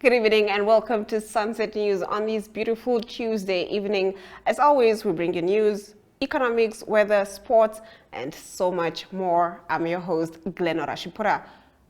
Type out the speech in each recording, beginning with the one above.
Good evening and welcome to Sunset News on this beautiful Tuesday evening. As always, we bring you news, economics, weather, sports, and so much more. I'm your host, Glenora Shipura.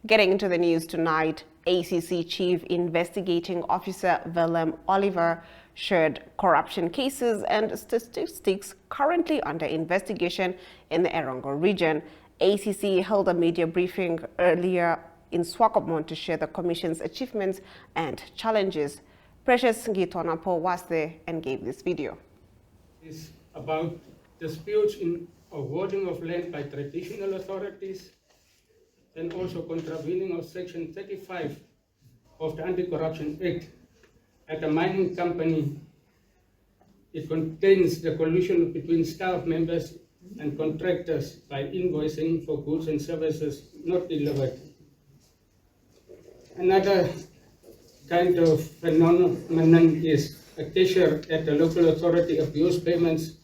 Getting into the news tonight, ACC Chief Investigating Officer Willem Oliver shared corruption cases and statistics currently under investigation in the Erongo region. ACC held a media briefing earlier in Swakopmund to share the Commission's achievements and challenges. Precious Ngitonapo was there and gave this video. It's about disputes in awarding of land by traditional authorities and also contravening of Section 35 of the Anti-Corruption Act. At a mining company, it contains the collusion between staff members and contractors by invoicing for goods and services not delivered. Another kind of phenomenon is a cashier at the local authority abuse payments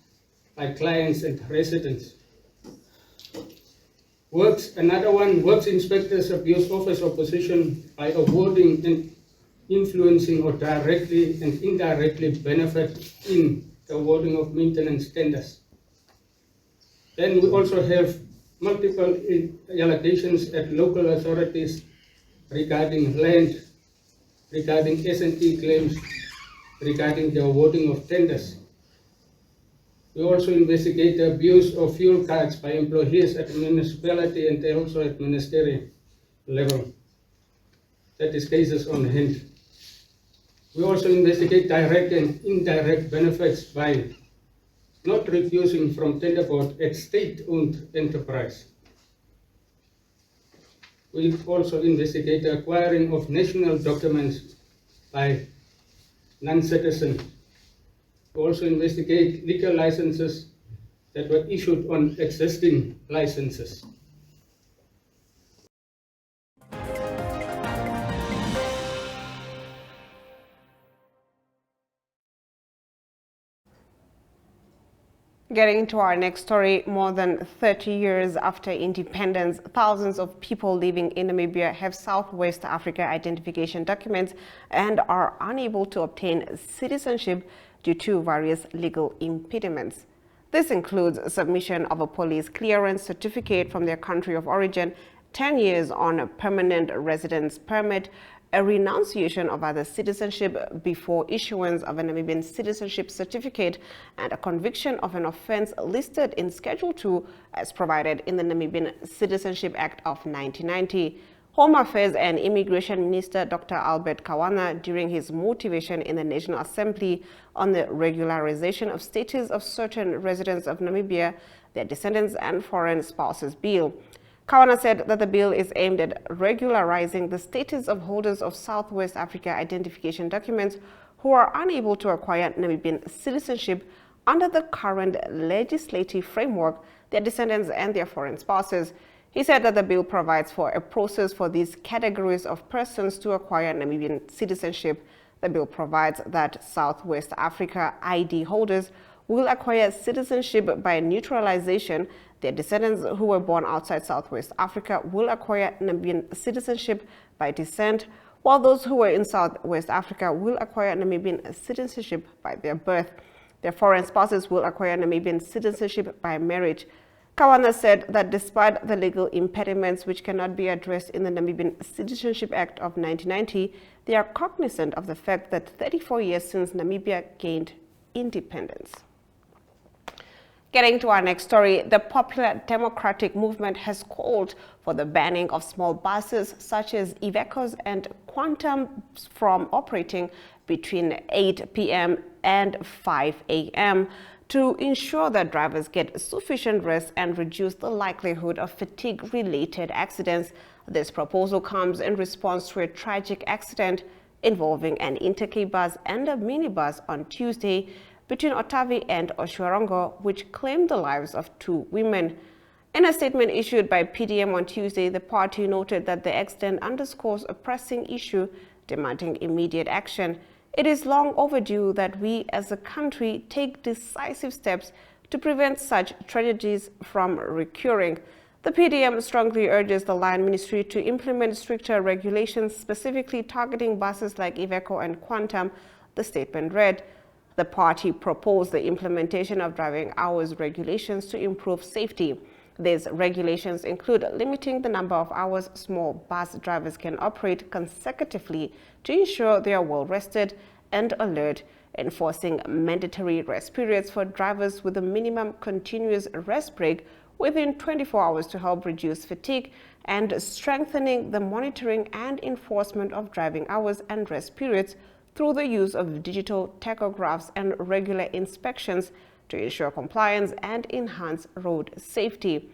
by clients and residents. Another one, works inspectors abuse office opposition by awarding and influencing or directly and indirectly benefit in the awarding of maintenance tenders. Then we also have multiple allegations at local authorities regarding land, regarding S&T claims, regarding the awarding of tenders. We also investigate the abuse of fuel cards by employees at the municipality and also at ministerial level. That is cases on hand. We also investigate direct and indirect benefits by not refusing from tender board at state-owned enterprise. We also investigate the acquiring of national documents by non-citizens. We also investigate legal licenses that were issued on existing licenses. Getting into our next story, more than 30 years after independence, thousands of people living in Namibia have Southwest Africa identification documents and are unable to obtain citizenship due to various legal impediments. This includes submission of a police clearance certificate from their country of origin, 10 years on a permanent residence permit, a renunciation of other citizenship before issuance of a Namibian citizenship certificate, and a conviction of an offense listed in Schedule 2 as provided in the Namibian Citizenship Act of 1990. Home Affairs and Immigration Minister Dr. Albert Kawana, during his motivation in the National Assembly on the regularization of status of certain residents of Namibia, their descendants and foreign spouses bill. Kawana said that the bill is aimed at regularizing the status of holders of Southwest Africa identification documents who are unable to acquire Namibian citizenship under the current legislative framework, their descendants and their foreign spouses. He said that the bill provides for a process for these categories of persons to acquire Namibian citizenship. The bill provides that Southwest Africa ID holders will acquire citizenship by naturalization. Their descendants who were born outside Southwest Africa will acquire Namibian citizenship by descent, while those who were in Southwest Africa will acquire Namibian citizenship by their birth. Their foreign spouses will acquire Namibian citizenship by marriage. Kawana said that despite the legal impediments which cannot be addressed in the Namibian Citizenship Act of 1990, they are cognizant of the fact that 34 years since Namibia gained independence. Getting to our next story, the Popular Democratic Movement has called for the banning of small buses such as Ivecos and Quantum from operating between 8 p.m. and 5 a.m. to ensure that drivers get sufficient rest and reduce the likelihood of fatigue-related accidents. This proposal comes in response to a tragic accident involving an Intercape bus and a minibus on Tuesday between Otavi and Oshuarongo, which claimed the lives of 2 women. In a statement issued by PDM on Tuesday, the party noted that the accident underscores a pressing issue demanding immediate action. It is long overdue that we as a country take decisive steps to prevent such tragedies from recurring. The PDM strongly urges the Line Ministry to implement stricter regulations specifically targeting buses like Iveco and Quantum, the statement read. The party proposed the implementation of driving hours regulations to improve safety. These regulations include limiting the number of hours small bus drivers can operate consecutively to ensure they are well rested and alert, enforcing mandatory rest periods for drivers with a minimum continuous rest break within 24 hours to help reduce fatigue, and strengthening the monitoring and enforcement of driving hours and rest periods through the use of digital tachographs and regular inspections to ensure compliance and enhance road safety.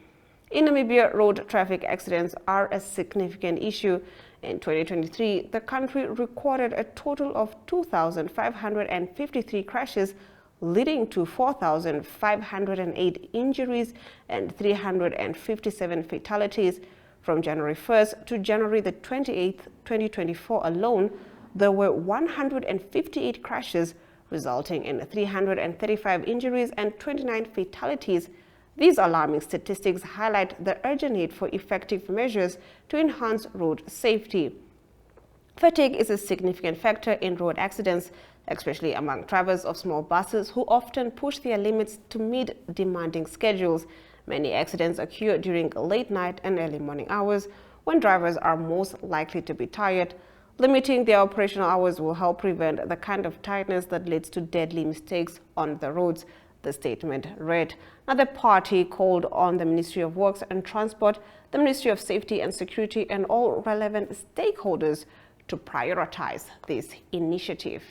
In Namibia, road traffic accidents are a significant issue. In 2023, the country recorded a total of 2,553 crashes, leading to 4,508 injuries and 357 fatalities. From January 1st to January the 28th, 2024 alone, there were 158 crashes, resulting in 335 injuries and 29 fatalities. These alarming statistics highlight the urgent need for effective measures to enhance road safety. Fatigue is a significant factor in road accidents, especially among drivers of small buses who often push their limits to meet demanding schedules. Many accidents occur during late night and early morning hours when drivers are most likely to be tired. Limiting their operational hours will help prevent the kind of tiredness that leads to deadly mistakes on the roads, the statement read. Now, the party called on the Ministry of Works and Transport, the Ministry of Safety and Security, and all relevant stakeholders to prioritize this initiative.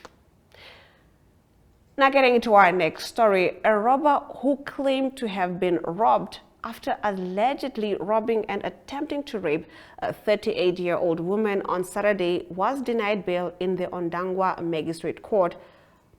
Now, getting into our next story, a robber who claimed to have been robbed after allegedly robbing and attempting to rape a 38-year-old woman on Saturday was denied bail in the Ondangwa Magistrate Court.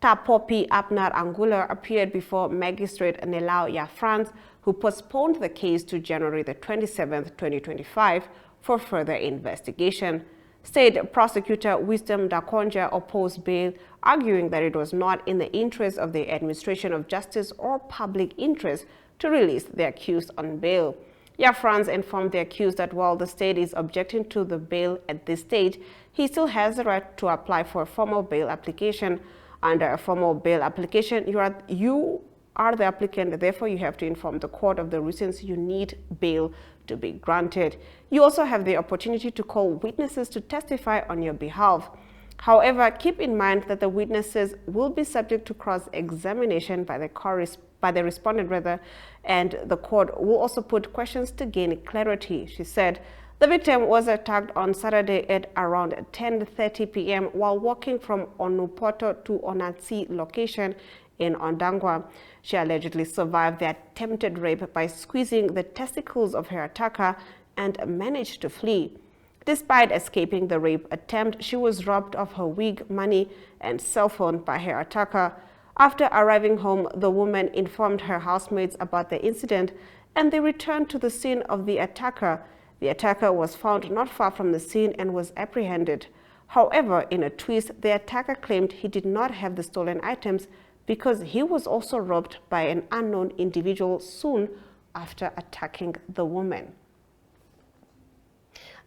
Tapopi Abner Angular appeared before Magistrate Nelau Yafrans, who postponed the case to January the 27th, 2025 for further investigation. State Prosecutor Wisdom Dakonja opposed bail, arguing that it was not in the interest of the administration of justice or public interest to release the accused on bail. Yafrans informed the accused that while the state is objecting to the bail at this stage, he still has the right to apply for a formal bail application. Under a formal bail application, you are the applicant, therefore you have to inform the court of the reasons you need bail to be granted. You also have the opportunity to call witnesses to testify on your behalf. However, keep in mind that the witnesses will be subject to cross-examination by the respondent, and the court will also put questions to gain clarity, she said. The victim was attacked on Saturday at around 10:30 p.m. while walking from Onupoto to Onatsi location in Ondangwa. She allegedly survived the attempted rape by squeezing the testicles of her attacker and managed to flee. Despite escaping the rape attempt, she was robbed of her wig, money, and cell phone by her attacker. After arriving home, the woman informed her housemates about the incident, and they returned to the scene of the attacker. The attacker was found not far from the scene and was apprehended. However, in a twist, the attacker claimed he did not have the stolen items because he was also robbed by an unknown individual soon after attacking the woman.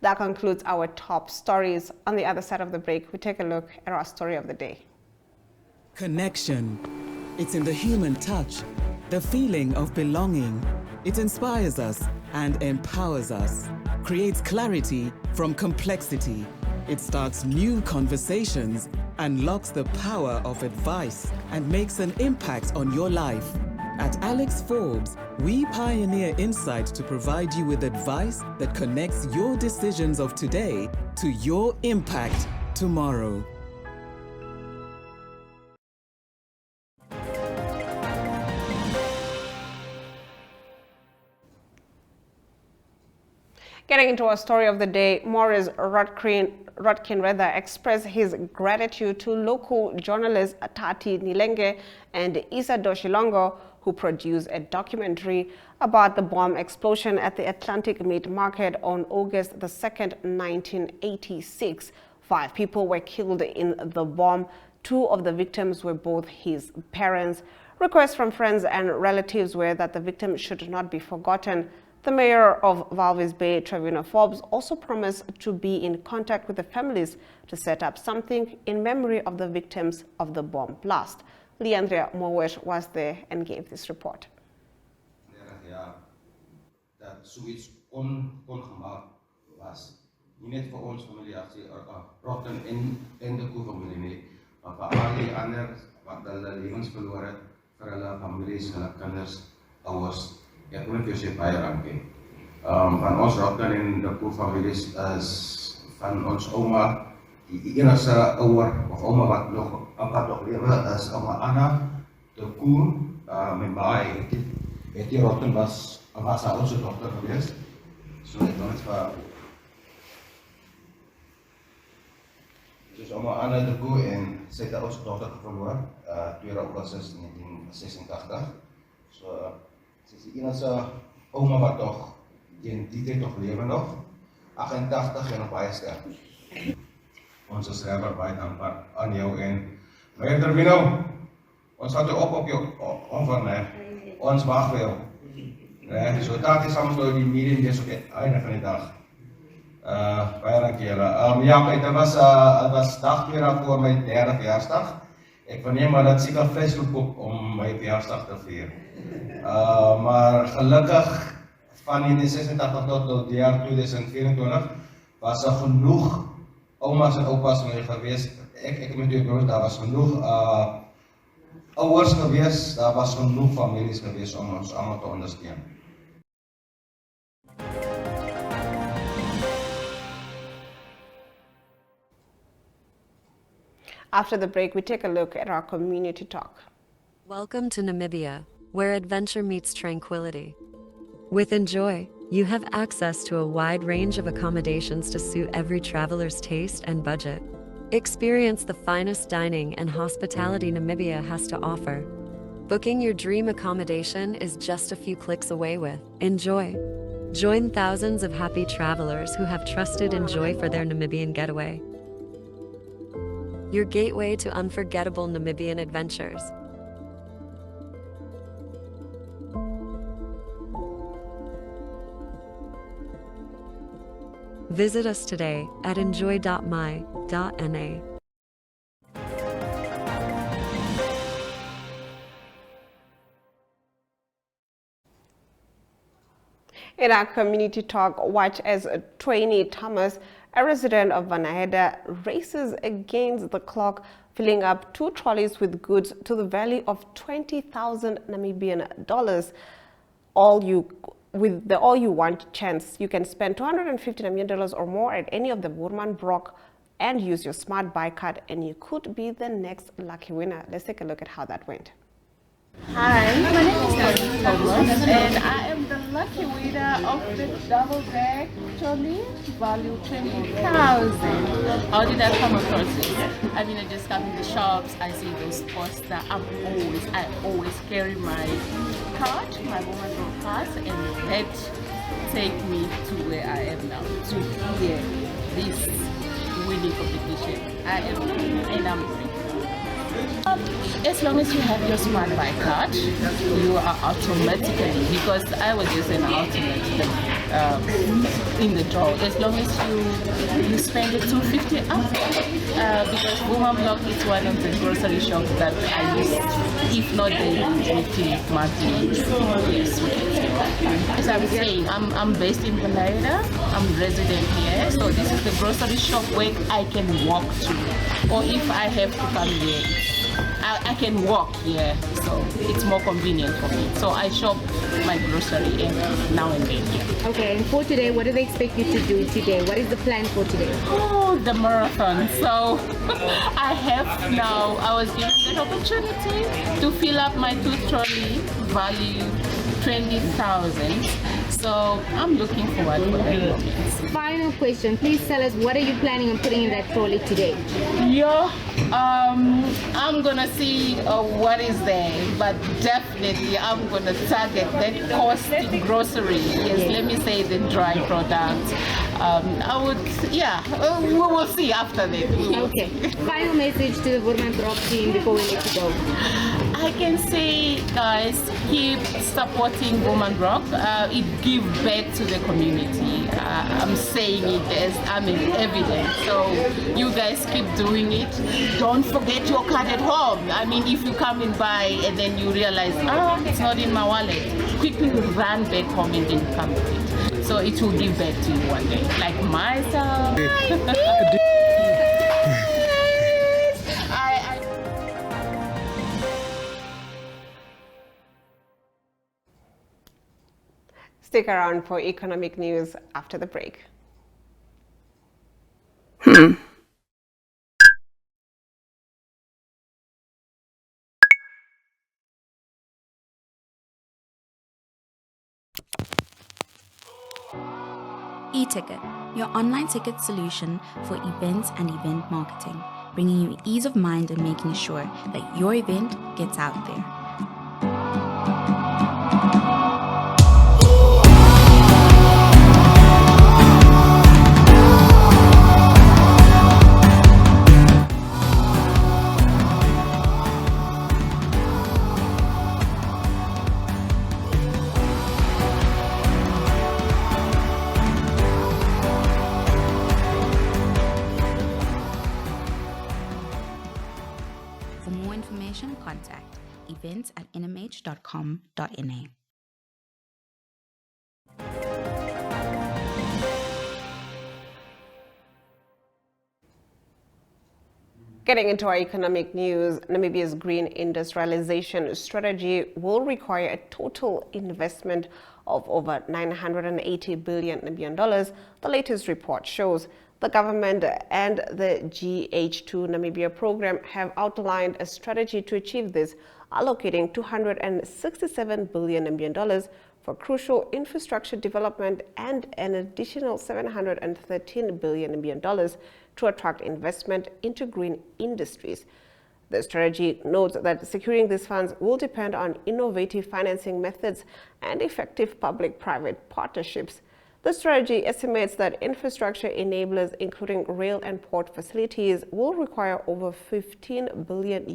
That concludes our top stories. On the other side of the break, we take a look at our story of the day. Connection. It's in the human touch, the feeling of belonging. It inspires us and empowers us, creates clarity from complexity. It starts new conversations, unlocks the power of advice, and makes an impact on your life. At Alex Forbes, we pioneer insight to provide you with advice that connects your decisions of today to your impact tomorrow. Getting into our story of the day, Maurice Rodkin expressed his gratitude to local journalists Tati Nilenge and Isa Doshilongo, who produced a documentary about the bomb explosion at the Atlantic Meat Market on August the 2nd, 1986. 5 people were killed in the bomb. 2 of the victims were both his parents. Requests from friends and relatives were that the victim should not be forgotten. The mayor of Walvis Bay, Trevina Forbes, also promised to be in contact with the families to set up something in memory of the victims of the bomb blast. Leandria Mowesh was there and gave this report. Dat zoiets ongemaakt was. Niet net voor ons familie, Rotten en de Koe-familie nie, maar voor al die ander wat hulle lewens verloor het, vir hulle families, hulle kinders, ouers. Ek wil net vir jou sê baie dankie. Van ons Rotten en de Koe-families is van ons oma, die enigste ouer of oma wat nog lewe is oma Anna, de Koe, met baie. Die Rotten was haar onze dochter geweest. So ek wil net vir dus oma Anna de Koe en sy het ons dochter verloor, 2 Augustus 1986. So sy is die enigste oma wat toch in die tijd nog lewe nog, 88 en nog baie sterk. Ons is regtig baie dankbaar aan jou en meneer Trevina, ons gaat op jou offer, nee. Ons wag vir jou. Nee, so dat is samen door die meeting is op het einde van de dag. Baie dankie julle. Ja, het was dag weer voor my 3de verjaarsdag. Ek verneem maar dat seker Facebook op om my verjaarsdag te vier. Maar gelukkig van 1986 tot die jaar 2024 was genoeg oma's en opa's geweest. Ek met jou broers, daar was genoeg ouers geweest, daar was genoeg families geweest om ons allemaal te ondersteunen. After the break, we take a look at our community talk. Welcome to Namibia, where adventure meets tranquility. With Enjoy, you have access to a wide range of accommodations to suit every traveler's taste and budget. Experience the finest dining and hospitality Namibia has to offer. Booking your dream accommodation is just a few clicks away with Enjoy. Join thousands of happy travelers who have trusted Enjoy for their Namibian getaway. Your gateway to unforgettable Namibian adventures. Visit us today at enjoy.my.na. In our community talk, watch as Twaini Thomas, a resident of Vanaheda, races against the clock, filling up 2 trolleys with goods to the value of 20,000 Namibian dollars. With the all you want chance, you can spend 250 Namibian dollars or more at any of the Woermann Brock and use your smart buy card, and you could be the next lucky winner. Let's take a look at how that went. Hi, my name is Tony Thomas, and I am the lucky winner of the double bag trolley, value 20,000. How did I come across it? I mean, I just come in the shops, I see those posters. I always carry my card, my Woermann card, and that take me to where I am now, to hear this winning competition. I am winning, and I'm winning. As long as you have your smart buy card, you are automatically, because I was just an alternate in the draw. As long as you spend the 250 up, because Woermann Block is one of the grocery shops that I use, if not daily, weekly, monthly. Yes. As I was saying, I'm based in Vanaheda. I'm resident here, so this is the grocery shop where I can walk to, or if I have to come here, I can walk here, so it's more convenient for me. So I shop my grocery now and then. Yeah. Okay, and for today, what do they expect you to do today? What is the plan for today? Oh, the marathon. So I was given the opportunity to fill up my 2 trolley, value 20,000. So I'm looking forward for that moment. Final question, please tell us, what are you planning on putting in that trolley today? Yeah, I'm gonna see what is there, but definitely I'm gonna target that costly grocery. Yes, let me say the dry products, I would, yeah, we will see after that. Okay. Final message to the Woodman Rock team before we let you go. I can say, guys, keep supporting Woman Rock. It gives back to the community. I'm saying it as evidence. So you guys keep doing it. Don't forget your card at home. I mean, if you come and buy and then you realize, oh, it's not in my wallet, quickly run back home and then come with it. So it will give back to you one day, like myself. Stick around for economic news after the break. eTicket, your online ticket solution for events and event marketing, bringing you ease of mind and making sure that your event gets out there. For more information, contact events@nhcom.na. Getting into our economic news, Namibia's green industrialization strategy will require a total investment of over $980 billion Namibian dollars, the latest report shows. The government and the GH2 Namibia program have outlined a strategy to achieve this, allocating $267 billion Namibian dollars for crucial infrastructure development and an additional $713 billion Namibian dollars to attract investment into green industries. The strategy notes that securing these funds will depend on innovative financing methods and effective public-private partnerships. The strategy estimates that infrastructure enablers, including rail and port facilities, will require over $15 billion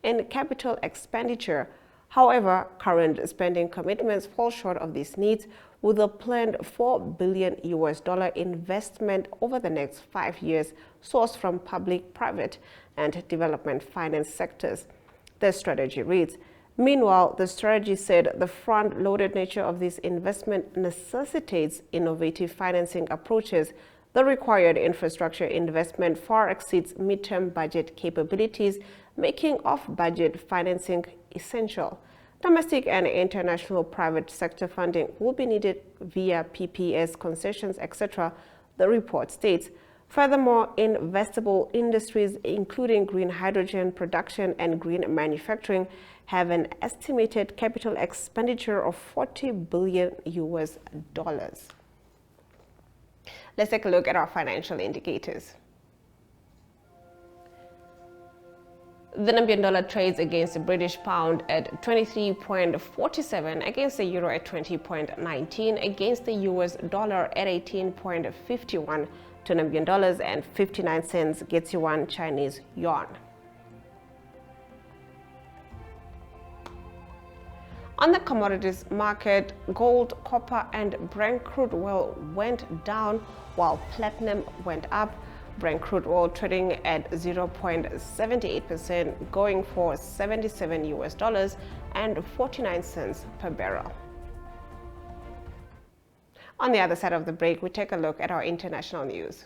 in capital expenditure. However, current spending commitments fall short of these needs, with a planned $4 billion investment over the next 5 years sourced from public, private, and development finance sectors. The strategy reads, meanwhile, the strategy said the front-loaded nature of this investment necessitates innovative financing approaches. The required infrastructure investment far exceeds midterm budget capabilities, making off-budget financing essential. Domestic and international private sector funding will be needed via PPS, concessions, etc., the report states. Furthermore, investable industries, including green hydrogen production and green manufacturing, have an estimated capital expenditure of $40 billion. Let's take a look at our financial indicators. The Namibian dollar trades against the British pound at 23.47, against the euro at 20.19, against the US dollar at 18.51 to Namibian dollars and 59 cents gets you one Chinese yuan. On the commodities market, gold, copper, and Brent crude oil went down while platinum went up. Brent crude oil trading at 0.78%, going for $77 and 49 cents per barrel. On the other side of the break, we take a look at our international news.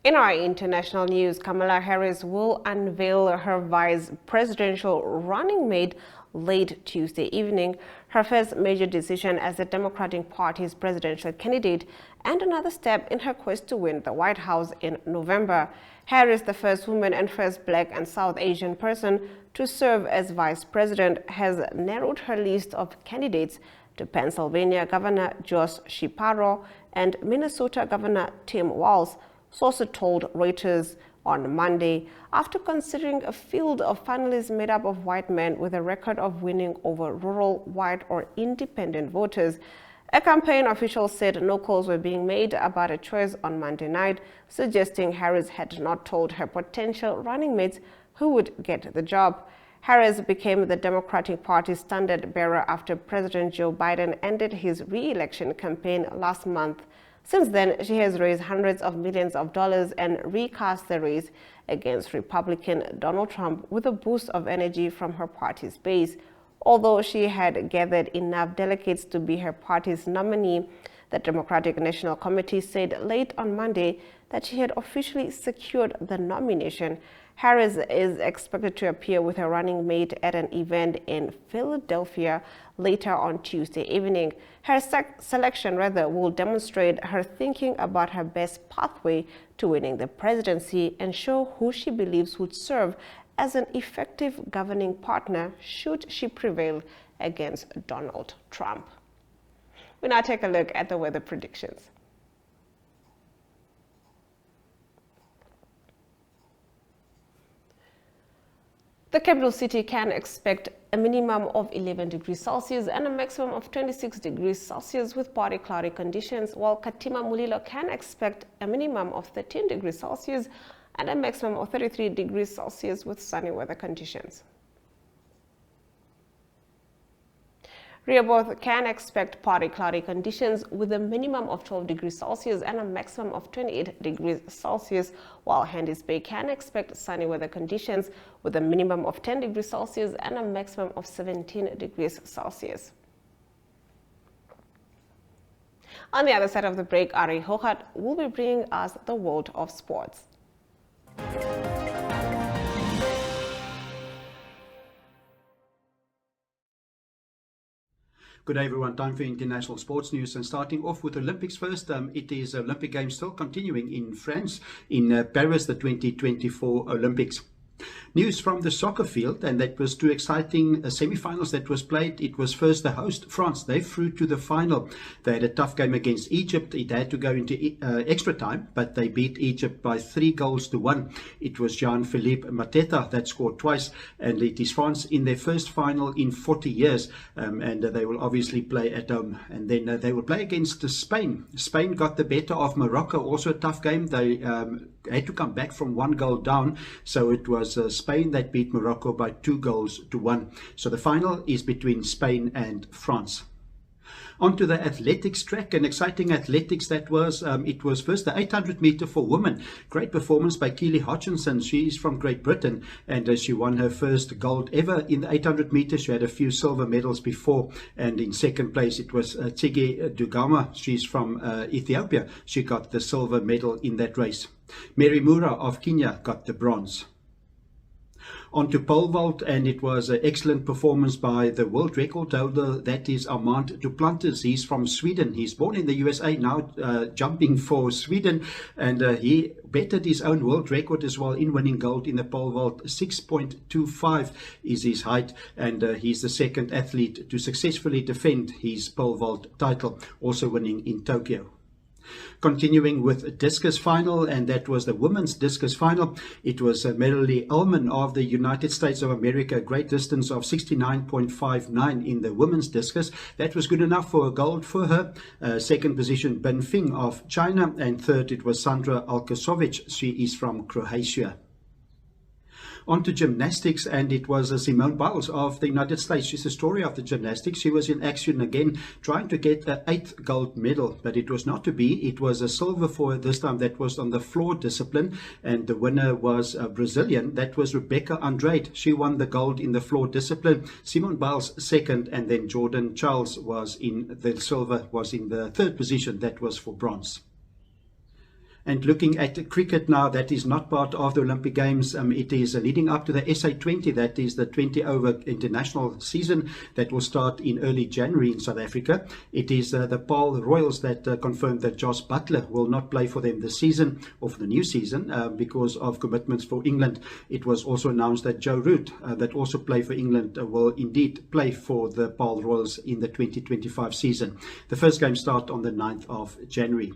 In our international news, Kamala Harris will unveil her vice presidential running mate late Tuesday evening, her first major decision as the Democratic Party's presidential candidate and another step in her quest to win the White House in November. Harris, the first woman and first Black and South Asian person to serve as vice president, has narrowed her list of candidates to Pennsylvania Governor Josh Shapiro and Minnesota Governor Tim Walz, sources told Reuters on Monday, after considering a field of finalists made up of white men with a record of winning over rural, white, or independent voters. A campaign official said no calls were being made about a choice on Monday night, suggesting Harris had not told her potential running mates who would get the job. Harris became the Democratic Party's standard bearer after President Joe Biden ended his re-election campaign last month. Since then, she has raised hundreds of millions of dollars and recast the race against Republican Donald Trump with a boost of energy from her party's base. Although she had gathered enough delegates to be her party's nominee, the Democratic National Committee said late on Monday that she had officially secured the nomination. Harris is expected to appear with her running mate at an event in Philadelphia later on Tuesday evening. Her selection will demonstrate her thinking about her best pathway to winning the presidency and show who she believes would serve as an effective governing partner should she prevail against Donald Trump. We now take a look at the weather predictions. The capital city can expect a minimum of 11 degrees Celsius and a maximum of 26 degrees Celsius with partly cloudy conditions, while Katima Mulilo can expect a minimum of 13 degrees Celsius and a maximum of 33 degrees Celsius with sunny weather conditions. Rehoboth can expect partly cloudy conditions with a minimum of 12 degrees Celsius and a maximum of 28 degrees Celsius, while Hendy's Bay can expect sunny weather conditions with a minimum of 10 degrees Celsius and a maximum of 17 degrees Celsius. On the other side of the break, Ari Hohat will be bringing us the world of sports. Good day everyone, time for international sports news, and starting off with Olympics first. It is Olympic Games still continuing in France, in Paris, the 2024 Olympics. News from the soccer field, and that was two exciting semi-finals that was played. It was first the host, France. They through to the final. They had a tough game against Egypt. It had to go into extra time, but they beat Egypt by 3-1. It was Jean-Philippe Mateta that scored twice, and it is France in their first final in 40 years. And they will obviously play at home. And then they will play against Spain. Spain got the better of Morocco, also a tough game. They had to come back from 1 down, so it was Spain that beat Morocco by 2-1. So the final is between Spain and France. On to the athletics track, an exciting athletics that was. It was first the 800 meter for women. Great performance by Keely Hutchinson. She's from Great Britain, and she won her first gold ever in the 800 meters. She had a few silver medals before, and in second place it was Tsege Dugama. She's from Ethiopia. She got the silver medal in that race. Mary Mura of Kenya got the bronze. On to pole vault, and it was an excellent performance by the world record holder, that is Armand Duplantis. He's from Sweden. He's born in the USA, now jumping for Sweden, and he bettered his own world record as well in winning gold in the pole vault. 6.25 is his height, and he's the second athlete to successfully defend his pole vault title, also winning in Tokyo. Continuing with discus final, and that was the women's discus final. It was Marilee Ullman of the United States of America, great distance of 69.59 in the women's discus. That was good enough for a gold for her. Second position, Ben Fing of China, and third it was Sandra Alkasovic. She is from Croatia. On to gymnastics, and it was Simone Biles of the United States. She's the story of the gymnastics. She was in action again, trying to get an 8th gold medal, but it was not to be. It was a silver for her this time. That was on the floor discipline, and the winner was a Brazilian. That was Rebecca Andrade. She won the gold in the floor discipline. Simone Biles second, and then Jordan Charles was in the silver, was in the third position. That was for bronze. And looking at cricket now, that is not part of the Olympic Games. It is leading up to the SA20, that is the 20-over international season that will start in early January in South Africa. It is the Paarl Royals that confirmed that Josh Butler will not play for them this season, or for the new season, because of commitments for England. It was also announced that Joe Root, that also play for England, will indeed play for the Paarl Royals in the 2025 season. The first game start on the 9th of January.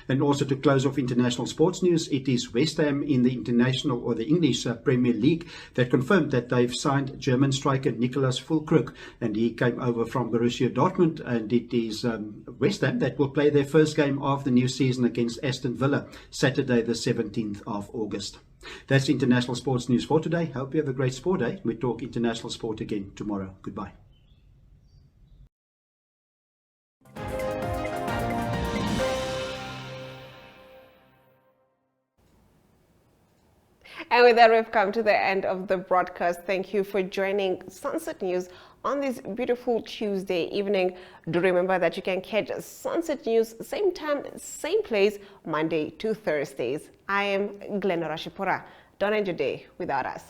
And also to close off international sports news, it is West Ham in the international or the English Premier League that confirmed that they've signed German striker Nicolas Füllkrug, and he came over from Borussia Dortmund, and it is West Ham that will play their first game of the new season against Aston Villa Saturday the 17th of August. That's international sports news for today. Hope you have a great sport day. We talk international sport again tomorrow. Goodbye. And with that, we've come to the end of the broadcast. Thank you for joining Sunset News on this beautiful Tuesday evening. Do remember that you can catch Sunset News same time, same place, Monday to Thursdays. I am Glenora Shipura. Don't end your day without us.